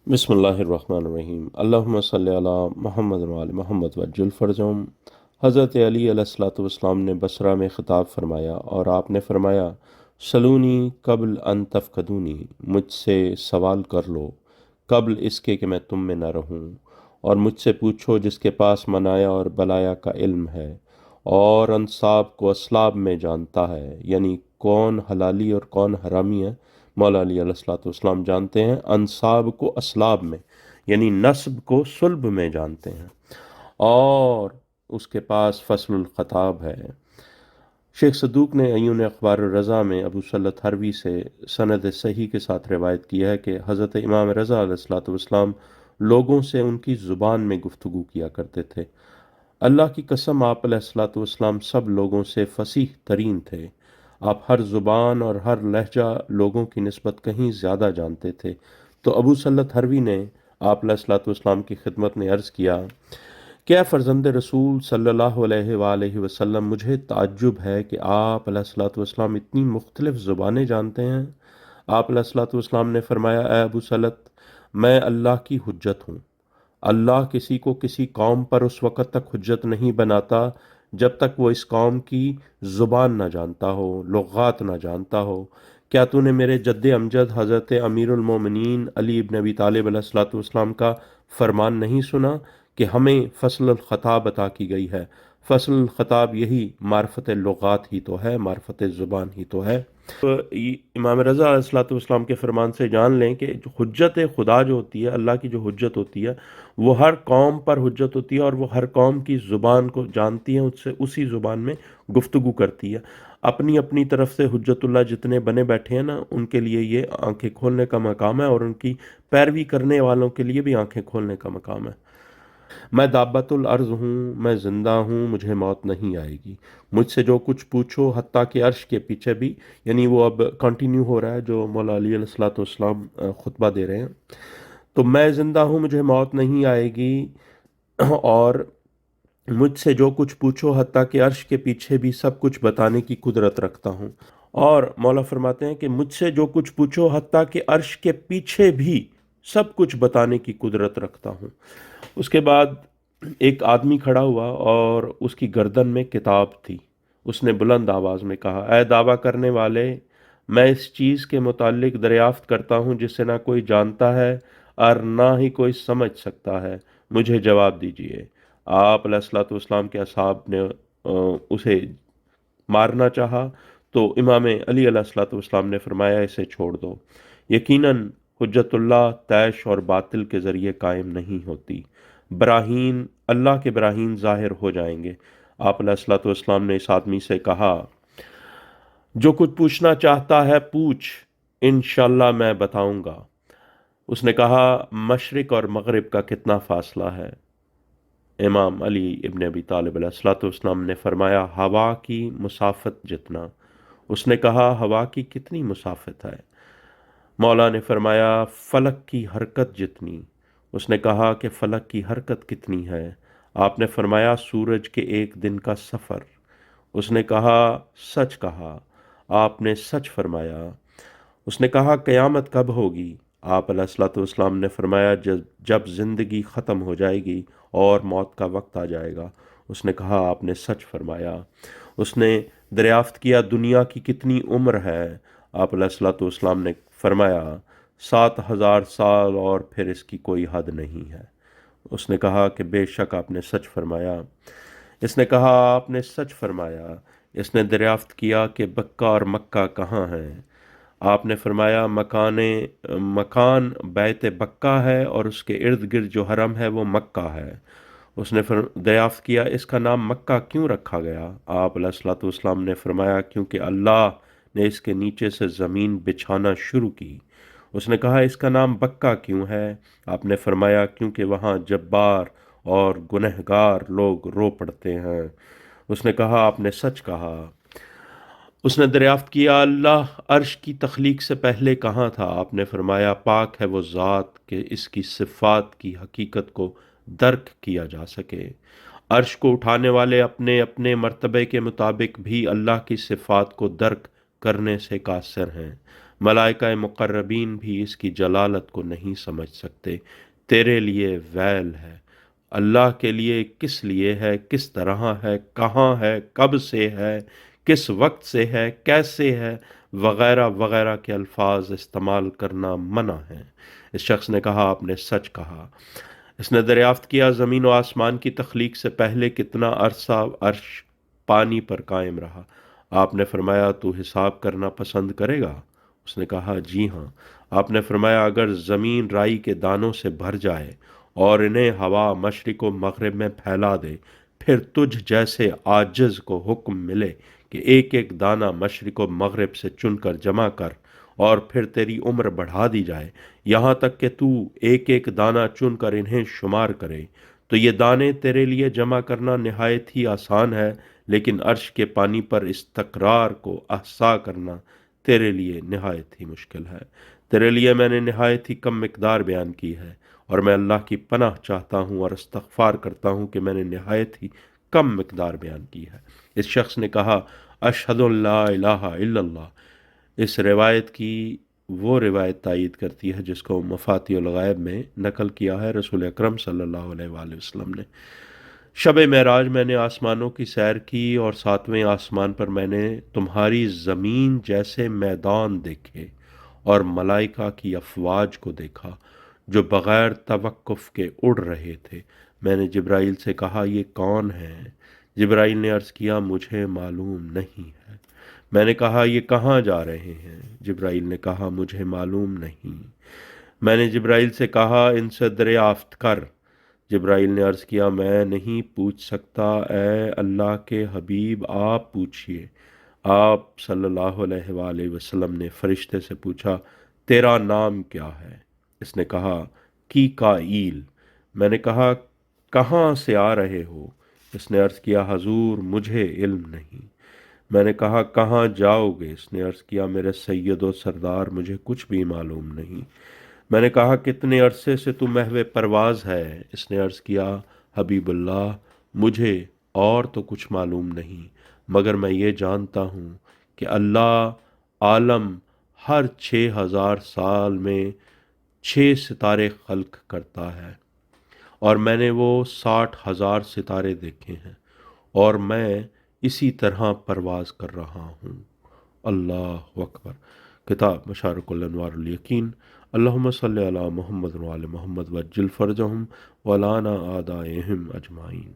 बिस्मिल्लाहिर्रहमानिर्रहीम। अल्लाहुम्मा सल्लि अला मुहम्मद व आले मोहम्मद वज्जल फ़रजहुम। हज़रत अली अलैहिस्सलातु वस्सलाम ने बसरा में ख़िताब फरमाया और आपने फरमाया, सलूनी कब्ल अन तफ़क़दूनी, मुझसे सवाल कर लो कब्ल इसके कि मैं तुम में न रहूं, और मुझसे पूछो जिसके पास मनाया और बलाया का इल्म है और अंसाब को असलाब में जानता है, यानी कौन हलाली और कौन हरामी है। मौला अली अलैहिस्सलाम जानते हैं, अंसाब को असलाब में यानी नस्ब को सुल्ब में जानते हैं, और उसके पास फसलुल खताब है। शेख सदूक ने अयून अखबार रज़ा में अबू सल्लत हरवी से सनद सही के साथ रिवायत किया है कि हज़रत इमाम रज़ा अलैहिस्सलाम लोगों से उनकी ज़ुबान में गुफ्तगू किया करते थे। अल्लाह की कसम, आप अलैहिस्सलाम सब लोगों से फसीह तरीन थे। आप हर ज़ुबान और हर लहजा लोगों की निस्बत कहीं ज़्यादा जानते थे। तो अबू सल्लत हरवी ने आप अलैहिस्सलाम की खिदमत में अर्ज़ किया, क्या फ़र्ज़ंद रसूल सल्लल्लाहु अलैहि वसल्लम, मुझे ताज्जुब है कि आप अलैहिस्सलाम इतनी मुख्तलिफ़ ज़ुबानें जानते हैं। आप अलैहिस्सलाम ने फ़रमाया, ए अबू सल्लत, मैं अल्लाह की हुज्जत हूँ। अल्लाह किसी को किसी कौम पर उस वक़्त तक हुज्जत नहीं बनाता जब तक वो इस कौम की ज़ुबान ना जानता हो, लुग़ात ना जानता हो। क्या तूने मेरे जद्द अमजद हज़रत अमीरुल मोमिनीन अली इब्न अबी तालिब अलैहिस्सलाम का फरमान नहीं सुना कि हमें फ़स्लुल ख़ताब अता की गई है। फ़स्लुल ख़ताब यही मार्फत लुग़ात ही तो है, मार्फत ज़ुबान ही तो है। तो इमाम रज़ा अलैहिस्सलाम के फरमान से जान लें कि जो हुज्जत खुदा जो होती है, अल्लाह की जो हुज्जत होती है, वो हर कौम पर हुज्जत होती है और वो हर कौम की ज़ुबान को जानती है, उससे उसी ज़ुबान में गुफ्तगू करती है। अपनी अपनी तरफ से हुज्जतुल्लाह जितने बने बैठे हैं ना, उनके लिए ये आंखें खोलने का मकाम है, और उनकी पैरवी करने वालों के लिए भी आंखें खोलने का मकाम है। मैं दाब्बतुल अर्ज़ हूँ, मैं ज़िंदा हूँ, मुझे मौत नहीं आएगी। मुझसे जो कुछ पूछो, हत्ता के अर्श के पीछे भी, यानी वो अब कंटिन्यू हो रहा है जो मौला अली अलैहिस्सलाम खुतबा दे रहे हैं। तो मैं ज़िंदा हूँ, मुझे मौत नहीं आएगी, और मुझसे जो कुछ पूछो, हत्ता के अर्श के पीछे भी सब कुछ बताने की कुदरत रखता हूँ। और मौला फरमाते हैं कि मुझसे जो कुछ पूछो, हत्ता के अर्श के पीछे भी सब कुछ बताने की कुदरत रखता हूँ। उसके बाद एक आदमी खड़ा हुआ और उसकी गर्दन में किताब थी। उसने बुलंद आवाज में कहा, ऐ दावा करने वाले, मैं इस चीज़ के मुतालिक दरियाफ्त करता हूँ जिसे ना कोई जानता है और ना ही कोई समझ सकता है, मुझे जवाब दीजिए। आप अलैहिस्सलाम के असहाब ने उसे मारना चाहा, तो इमाम अली अलैहिस्सलाम ने फरमाया, इसे छोड़ दो। यकीनन हुज्जतुल्लाह तैश और बातिल के ज़रिए कायम नहीं होती। बराहीन, अल्लाह के बराहीन ज़ाहिर हो जाएंगे। आप अलैहिस्सलाम ने इस आदमी से कहा, जो कुछ पूछना चाहता है पूछ, इंशाअल्लाह मैं बताऊंगा। उसने कहा, मशरिक और मगरिब का कितना फासला है? इमाम अली इब्न अबी तालिब अलैहिस्सलाम ने फरमाया, हवा की मुसाफत जितना। उसने कहा, हवा की कितनी मुसाफत है? मौला ने फरमाया, फलक की हरकत जितनी। उसने कहा कि फलक की हरकत कितनी है? आपने फरमाया, सूरज के एक दिन का सफ़र। उसने कहा, सच कहा, आपने सच फरमाया। उसने कहा, क़यामत कब होगी? आप अलैहिस्सलाम ने फरमाया, जब जब ज़िंदगी ख़त्म हो जाएगी और मौत का वक्त आ जाएगा। उसने कहा, आपने सच फरमाया। उसने दरियाफ्त किया, दुनिया की कितनी उम्र है? आप अलैहिस्सलाम ने फरमाया, 7,000 साल, और फिर इसकी कोई हद नहीं है। उसने कहा कि बेशक आपने सच फरमाया। इसने कहा, आपने सच फरमाया। इसने दरियाफ्त किया कि बक्का और मक्का कहाँ हैं? आपने फरमाया, मकान बैत बक्का है और उसके इर्द गिर्द जो हरम है वो मक्का है। उसने दरियाफ्त किया, इसका नाम मक्का क्यों रखा गया? आप अलैहिस्सलाम ने फरमाया, क्योंकि अल्लाह ने इसके नीचे से ज़मीन बिछाना शुरू की। उसने कहा, इसका नाम बक्का क्यों है? आपने फरमाया, क्योंकि वहाँ जब्बार और गुनहगार लोग रो पड़ते हैं। उसने कहा, आपने सच कहा। उसने दरियाफ्त किया, अल्लाह अर्श की तख्लीक से पहले कहाँ था? आपने फरमाया, पाक है वो ज़ात कि इसकी सिफ़ात की हकीकत को दर्क किया जा सके। अर्श को उठाने वाले अपने अपने मर्तबे के मुताबिक भी अल्लाह की सिफ़ात को दर्क करने से कासिर हैं। ملائکہ مقربین بھی اس کی جلالت کو نہیں سمجھ سکتے۔ تیرے لیے ویل ہے، اللہ کے لیے کس لیے ہے، کس طرح ہے، کہاں ہے، کب سے ہے، کس وقت سے ہے، کیسے ہے، وغیرہ وغیرہ کے الفاظ استعمال کرنا منع ہے۔ اس شخص نے کہا آپ نے سچ کہا۔ اس نے دریافت کیا زمین و آسمان کی تخلیق سے پہلے کتنا عرصہ عرش پانی پر قائم رہا؟ آپ نے فرمایا تو حساب کرنا پسند کرے گا؟ اس نے کہا جی ہاں۔ آپ نے فرمایا اگر زمین رائی کے دانوں سے بھر جائے اور انہیں ہوا مشرق و مغرب میں پھیلا دے، پھر تجھ جیسے عاجز کو حکم ملے کہ ایک ایک دانہ مشرق و مغرب سے چن کر جمع کر، اور پھر تیری عمر بڑھا دی جائے یہاں تک کہ تو ایک ایک دانہ چن کر انہیں شمار کرے، تو یہ دانے تیرے لیے جمع کرنا نہایت ہی آسان ہے، لیکن عرش کے پانی پر استقرار کو احصا کرنا تیرے لیے نہایت ہی مشکل ہے۔ تیرے لیے میں نے نہایت ہی کم مقدار بیان کی ہے، اور میں اللہ کی پناہ چاہتا ہوں اور استغفار کرتا ہوں کہ میں نے نہایت ہی کم مقدار بیان کی ہے۔ اس شخص نے کہا اشہد ان لا الہ الا اللہ۔ اس روایت کی وہ روایت تائید کرتی ہے جس کو مفاتیح الغیب میں نقل کیا ہے رسول اکرم صلی اللہ علیہ وآلہ وسلم نے۔ شب معراج میں نے آسمانوں کی سیر کی، اور ساتویں آسمان پر میں نے تمہاری زمین جیسے میدان دیکھے اور ملائکہ کی افواج کو دیکھا جو بغیر توقف کے اڑ رہے تھے۔ میں نے جبرائیل سے کہا یہ کون ہے؟ جبرائیل نے عرض کیا مجھے معلوم نہیں ہے۔ میں نے کہا یہ کہاں جا رہے ہیں؟ جبرائیل نے کہا مجھے معلوم نہیں۔ میں نے جبرائیل سے کہا ان سے دریافت کر۔ جبرائیل نے عرض کیا میں نہیں پوچھ سکتا، اے اللہ کے حبیب آپ پوچھئے۔ آپ صلی اللہ علیہ وآلہ وسلم نے فرشتے سے پوچھا تیرا نام کیا ہے؟ اس نے کہا کیکائیل۔ میں نے کہا کہاں سے آ رہے ہو؟ اس نے عرض کیا حضور مجھے علم نہیں۔ میں نے کہا کہاں جاؤ گے؟ اس نے عرض کیا میرے سید و سردار مجھے کچھ بھی معلوم نہیں۔ میں نے کہا کتنے عرصے سے تو محو پرواز ہے؟ اس نے عرض کیا حبیب اللہ مجھے اور تو کچھ معلوم نہیں، مگر میں یہ جانتا ہوں کہ اللہ عالم ہر 6000 سال میں 6 ستارے خلق کرتا ہے، اور میں نے وہ 60,000 ستارے دیکھے ہیں، اور میں اسی طرح پرواز کر رہا ہوں۔ اللہ اکبر۔ کتاب مشارق الانوار الیقین۔ اللہم صلی علی محمد وعلی محمد وجل فرجہم ولانا آدائہم اجمعین۔